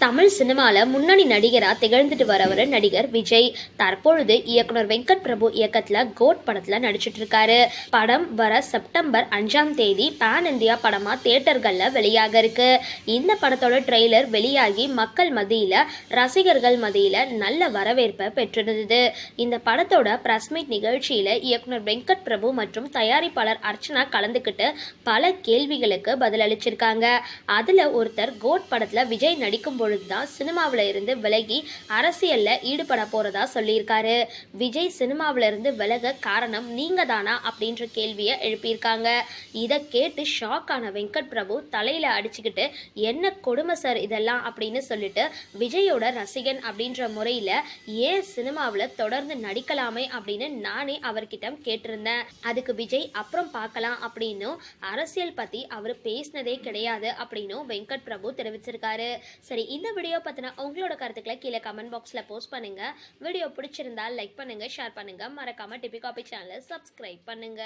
தமிழ் சினிமாவில் முன்னணி நடிகராக திகழ்ந்துட்டு வரவர் நடிகர் விஜய். தற்பொழுது இயக்குனர் வெங்கட் பிரபு இயக்கத்தில் கோட் படத்தில் நடிச்சிட்டு இருக்காரு. படம் வர செப்டம்பர் 5ஆம் தேதி பேன் இந்தியா படமாக தியேட்டர்களில் வெளியாக இருக்கு. இந்த படத்தோட ட்ரெய்லர் வெளியாகி மக்கள் மத்தியில், ரசிகர்கள் மத்தியில் நல்ல வரவேற்பை பெற்றிருந்தது. இந்த படத்தோட பிரஸ் மீட் நிகழ்ச்சியில் இயக்குனர் வெங்கட் பிரபு மற்றும் தயாரிப்பாளர் அர்ச்சனா கலந்துக்கிட்டு பல கேள்விகளுக்கு பதிலளிச்சிருக்காங்க. அதில் ஒருத்தர் கோட் படத்தில் விஜய் நடிக்கும் பொழுதுதான் சினிமாவில் இருந்து விலகி அரசியல்ல ஈடுபட போறதா சொல்லியிருக்காரு. விஜய் சினிமாவில இருந்து விலக காரணம் நீங்க தானா அப்படின்ற கேள்வியை எழுப்பியிருக்காங்க. இதை கேட்டு ஷாக் ஆன வெங்கட் பிரபு தலையில அடிச்சுக்கிட்டு என்ன கொடுமை சார் இதெல்லாம் அப்படின்னு சொல்லிட்டு விஜயோட ரசிகன் அப்படின்ற முறையில ஏன் சினிமாவில் தொடர்ந்து நடிக்கலாமே அப்படின்னு நானே அவர்கிட்ட கேட்டிருந்தேன். அதுக்கு விஜய் அப்புறம் பார்க்கலாம் அப்படின்னும் அரசியல் பத்தி அவர் பேசினதே கிடையாது அப்படின்னும் வெங்கட் பிரபு தெரிவிச்சிருக்காரு. சரி, இந்த வீடியோ பத்தின உங்களோட கருத்துக்களை கீழே கமெண்ட் பாக்ஸ்ல போஸ்ட் பண்ணுங்க. வீடியோ பிடிச்சிருந்தா லைக் பண்ணுங்க, ஷேர் பண்ணுங்க, மறக்காம டிபி காபி சேனலை சப்ஸ்கிரைப் பண்ணுங்க.